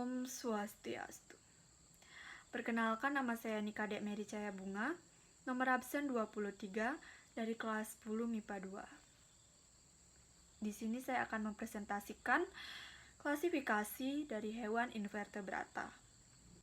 Om Swastiastu. Perkenalkan, nama saya Nikadek Mary Cahaya Bunga, nomor absen 23 dari kelas 10 MIPA 2. Di sini saya akan mempresentasikan klasifikasi dari hewan invertebrata.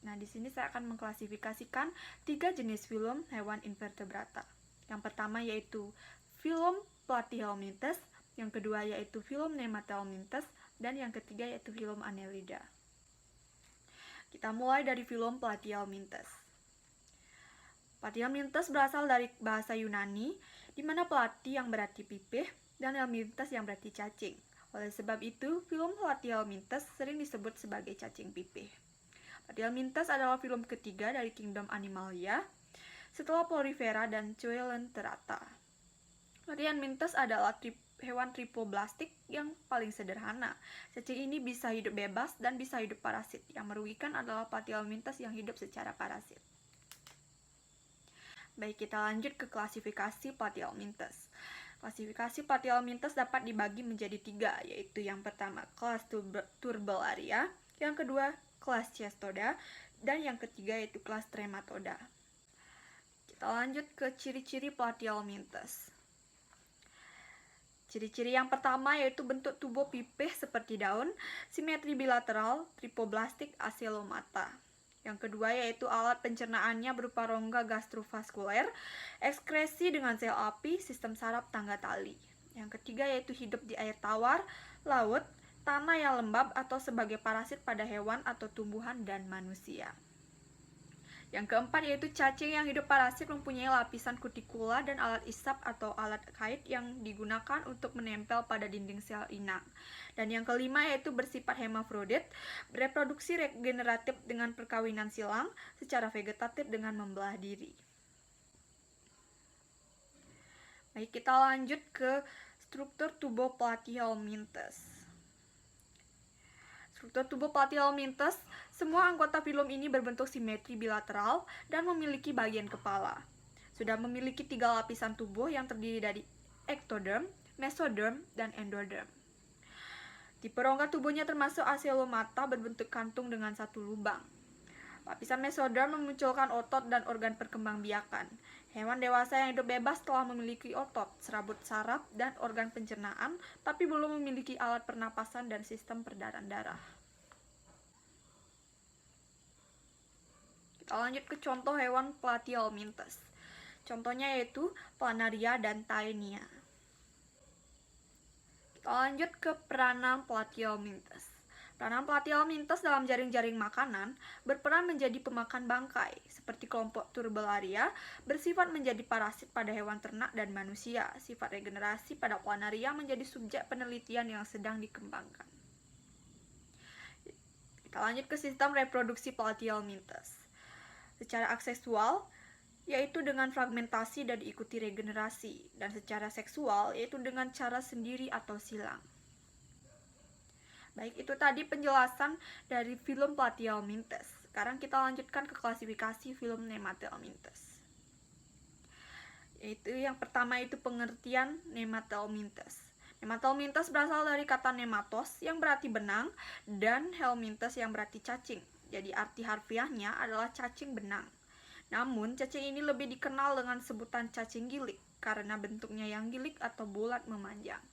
Nah, di sini saya akan mengklasifikasikan 3 jenis filum hewan invertebrata. Yang pertama yaitu filum Platyhelminthes, yang kedua yaitu filum Nemathelminthes, dan yang ketiga yaitu filum Annelida. Kita mulai dari filum Platyhelminthes. Platyhelminthes berasal dari bahasa Yunani, di mana platy yang berarti pipih dan helminthes yang berarti cacing. Oleh sebab itu, filum Platyhelminthes sering disebut sebagai cacing pipih. Platyhelminthes adalah filum ketiga dari kingdom Animalia, setelah Porifera dan Coelenterata. Platyhelminthes adalah hewan tripoblastik yang paling sederhana. Cacing ini bisa hidup bebas dan bisa hidup parasit. Yang merugikan adalah Platyhelminthes yang hidup secara parasit. Baik, kita lanjut ke klasifikasi Platyhelminthes. Klasifikasi Platyhelminthes dapat dibagi menjadi 3, yaitu yang pertama kelas Turbellaria, yang kedua kelas Cestoda, dan yang ketiga yaitu kelas Trematoda. Kita lanjut ke ciri-ciri Platyhelminthes. Ciri-ciri yang pertama yaitu bentuk tubuh pipih seperti daun, simetri bilateral, tripoblastik, acelomata. Yang kedua yaitu alat pencernaannya berupa rongga gastrovaskuler, ekskresi dengan sel api, sistem saraf tangga tali. Yang ketiga yaitu hidup di air tawar, laut, tanah yang lembab atau sebagai parasit pada hewan atau tumbuhan dan manusia. Yang keempat yaitu cacing yang hidup parasit mempunyai lapisan kutikula dan alat isap atau alat kait yang digunakan untuk menempel pada dinding sel inang. Dan yang kelima yaitu bersifat hermafrodit, bereproduksi regeneratif dengan perkawinan silang, secara vegetatif dengan membelah diri. Baik, kita lanjut ke struktur tubuh Platyhelminthes. Struktur tubuh Platyhelminthes, semua anggota filum ini berbentuk simetri bilateral dan memiliki bagian kepala. Sudah memiliki 3 lapisan tubuh yang terdiri dari ectoderm, mesoderm, dan endoderm. Tipe rongga tubuhnya termasuk acelomata berbentuk kantung dengan 1 lubang. Lapisan mesoderm memunculkan otot dan organ perkembangbiakan. Hewan dewasa yang hidup bebas telah memiliki otot, serabut saraf, dan organ pencernaan, tapi belum memiliki alat pernapasan dan sistem peredaran darah. Kita lanjut ke contoh hewan Platyhelminthes. Contohnya yaitu Planaria dan Taenia. Kita lanjut ke peranan Platyhelminthes. Peranan Platyhelminthes dalam jaring-jaring makanan berperan menjadi pemakan bangkai, seperti kelompok Turbellaria, bersifat menjadi parasit pada hewan ternak dan manusia. Sifat regenerasi pada Planaria menjadi subjek penelitian yang sedang dikembangkan. Kita lanjut ke sistem reproduksi Platyhelminthes. Secara aksesual, yaitu dengan fragmentasi dan diikuti regenerasi, dan secara seksual, yaitu dengan cara sendiri atau silang. Baik, itu tadi penjelasan dari filum Platyhelminthes. Sekarang kita lanjutkan ke klasifikasi filum Nemathelminthes. Yaitu yang pertama itu pengertian Nemathelminthes. Nemathelminthes berasal dari kata nematos yang berarti benang dan helminthes yang berarti cacing. Jadi arti harfiahnya adalah cacing benang. Namun cacing ini lebih dikenal dengan sebutan cacing gilik karena bentuknya yang gilik atau bulat memanjang.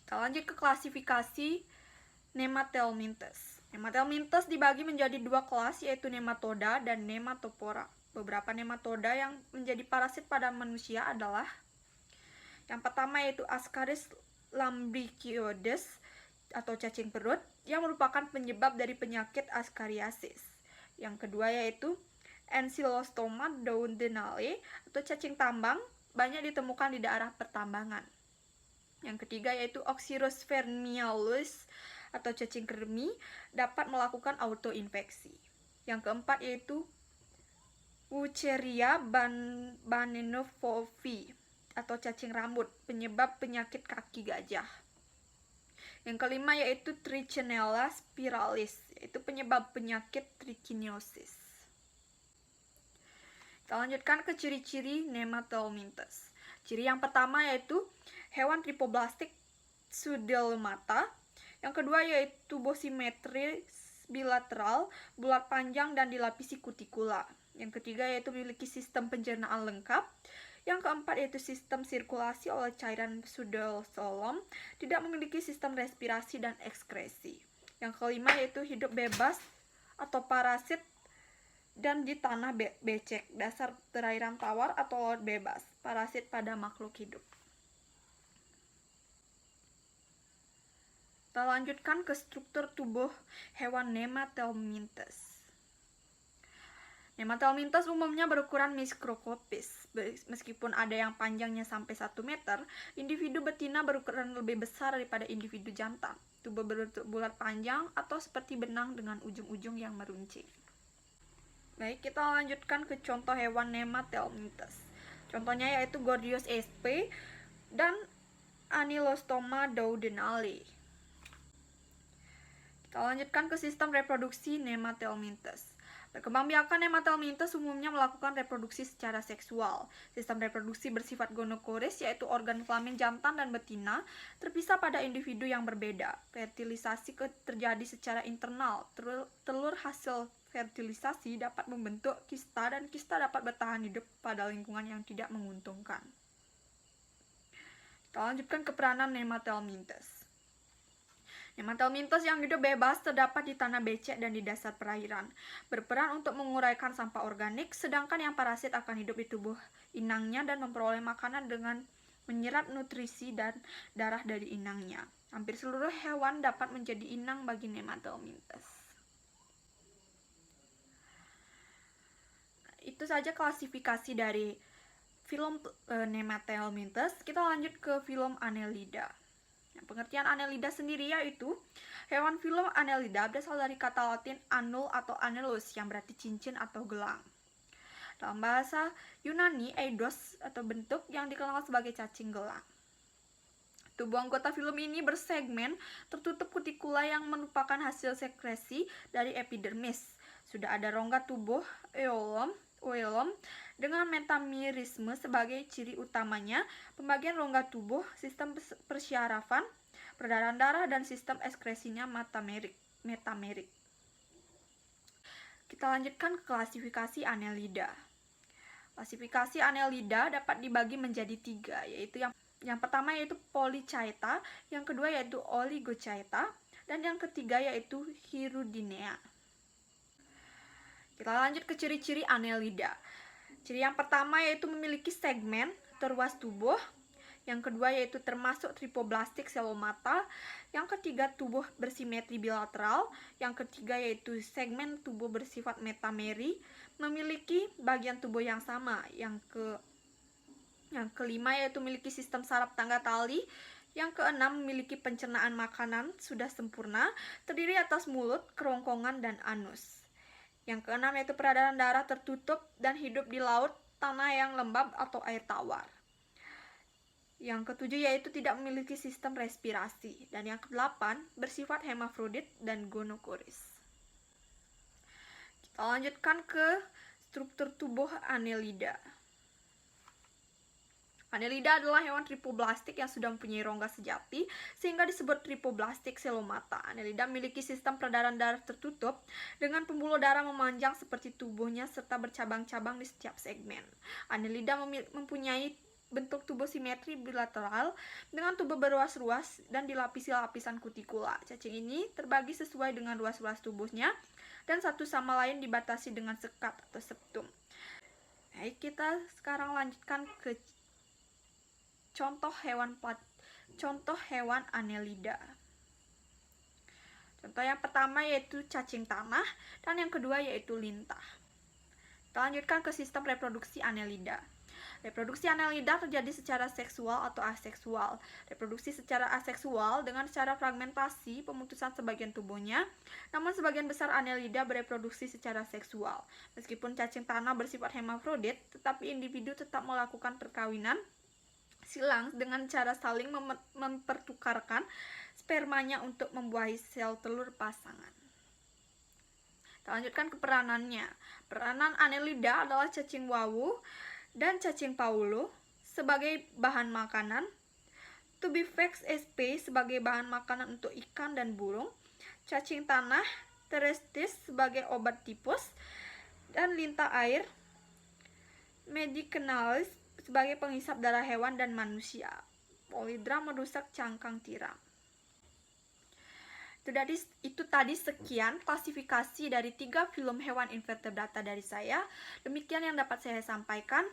Kita lanjut ke klasifikasi Nemathelminthes. Nemathelminthes dibagi menjadi 2 kelas, yaitu nematoda dan nematopora. Beberapa nematoda yang menjadi parasit pada manusia adalah yang pertama yaitu Ascaris lambricioides atau cacing perut yang merupakan penyebab dari penyakit Ascariasis. Yang kedua yaitu Ancylostoma duodenale atau cacing tambang, banyak ditemukan di daerah pertambangan. Yang ketiga yaitu Oxyrus vermialis atau cacing kremi, dapat melakukan autoinfeksi. Yang keempat yaitu Wucheria banenovovi atau cacing rambut, penyebab penyakit kaki gajah. Yang kelima yaitu Trichinella spiralis, yaitu penyebab penyakit trichinosis. Kita lanjutkan ke ciri-ciri Nemathelminthes. Ciri yang pertama yaitu hewan tripoblastik pseudelomata. Yang kedua yaitu tubuh simetris bilateral, bulat panjang dan dilapisi kutikula. Yang ketiga yaitu memiliki sistem pencernaan lengkap. Yang keempat yaitu sistem sirkulasi oleh cairan pseudoxylem, tidak memiliki sistem respirasi dan ekskresi. Yang kelima yaitu hidup bebas atau parasit dan di tanah becek, dasar perairan tawar atau laut bebas, parasit pada makhluk hidup. Kita lanjutkan ke struktur tubuh hewan Nematelmintes. Nematelmintes umumnya berukuran mikroskopis. Meskipun ada yang panjangnya sampai 1 meter, individu betina berukuran lebih besar daripada individu jantan. Tubuh berbentuk bulat panjang atau seperti benang dengan ujung-ujung yang meruncing. Baik, kita lanjutkan ke contoh hewan Nematelmintes. Contohnya yaitu Gordius sp dan Anylostoma duodenale. Kita lanjutkan ke sistem reproduksi Nematelmintes. Berkembangbiakan Nematelmintes umumnya melakukan reproduksi secara seksual. Sistem reproduksi bersifat gonokoris, yaitu organ kelamin jantan dan betina terpisah pada individu yang berbeda. Fertilisasi terjadi secara internal. Telur hasil fertilisasi dapat membentuk kista dan kista dapat bertahan hidup pada lingkungan yang tidak menguntungkan. Kita lanjutkan ke peranan Nematelmintes. Nematelmintes yang hidup bebas terdapat di tanah becek dan di dasar perairan, berperan untuk menguraikan sampah organik, sedangkan yang parasit akan hidup di tubuh inangnya dan memperoleh makanan dengan menyerap nutrisi dan darah dari inangnya. Hampir seluruh hewan dapat menjadi inang bagi Nematelmintes. Itu saja klasifikasi dari filum Nematelmintes. Kita lanjut ke filum Annelida. Pengertian Annelida sendiri yaitu hewan filum Annelida berasal dari kata Latin annul atau annulus yang berarti cincin atau gelang. Dalam bahasa Yunani, eidos atau bentuk yang dikenal sebagai cacing gelang. Tubuh anggota filum ini bersegmen tertutup kutikula yang merupakan hasil sekresi dari epidermis. Sudah ada rongga tubuh oelom dengan metamerisme sebagai ciri utamanya, pembagian rongga tubuh, sistem persyarafan, peredaran darah, dan sistem ekskresinya metamerik. Kita lanjutkan ke klasifikasi Annelida. Klasifikasi Annelida dapat dibagi menjadi 3, yaitu yang pertama yaitu Polychaeta, yang kedua yaitu Oligochaeta, dan yang ketiga yaitu Hirudinea. Kita lanjut ke ciri-ciri Annelida. Ciri yang pertama yaitu memiliki segmen teruas tubuh, yang kedua yaitu termasuk tripoblastik selomata, yang ketiga tubuh bersimetri bilateral, yang ketiga yaitu segmen tubuh bersifat metameri, memiliki bagian tubuh yang sama, yang kelima yaitu memiliki sistem saraf tangga tali, yang keenam memiliki pencernaan makanan sudah sempurna, terdiri atas mulut, kerongkongan, dan anus. Yang keenam yaitu peredaran darah tertutup dan hidup di laut, tanah yang lembab atau air tawar. Yang ketujuh yaitu tidak memiliki sistem respirasi. Dan yang kedelapan bersifat hermafrodit dan gonokoris. Kita lanjutkan ke struktur tubuh Annelida. Annelida adalah hewan tripoblastik yang sudah mempunyai rongga sejati, sehingga disebut tripoblastik selomata. Annelida memiliki sistem peredaran darah tertutup, dengan pembuluh darah memanjang seperti tubuhnya, serta bercabang-cabang di setiap segmen. Annelida mempunyai bentuk tubuh simetri bilateral, dengan tubuh beruas-ruas dan dilapisi lapisan kutikula. Cacing ini terbagi sesuai dengan ruas-ruas tubuhnya, dan satu sama lain dibatasi dengan sekat atau septum. Baik, kita sekarang lanjutkan ke contoh hewan Annelida. Contoh yang pertama yaitu cacing tanah, dan yang kedua yaitu lintah. Kita lanjutkan ke sistem reproduksi Annelida. Reproduksi Annelida terjadi secara seksual atau aseksual. Reproduksi secara aseksual dengan cara fragmentasi pemutusan sebagian tubuhnya, namun sebagian besar Annelida bereproduksi secara seksual. Meskipun cacing tanah bersifat hermafrodit, tetapi individu tetap melakukan perkawinan silang dengan cara saling mempertukarkan spermanya untuk membuahi sel telur pasangan. Kita lanjutkan ke peranannya. Peranan Annelida adalah cacing wawu dan cacing paulo sebagai bahan makanan, Tubifax sp sebagai bahan makanan untuk ikan dan burung, cacing tanah, Terestes sebagai obat tipus, dan lintah air, Medicinales sebagai penghisap darah hewan dan manusia. Polydra merusak cangkang tiram. Itu tadi sekian klasifikasi dari 3 film hewan invertebrata dari saya. Demikian yang dapat saya sampaikan.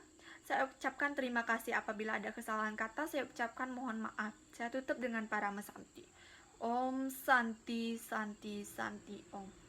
Saya ucapkan terima kasih apabila ada kesalahan kata. Saya ucapkan mohon maaf. Saya tutup dengan Paramasanti. Om Santi Santi Santi Om.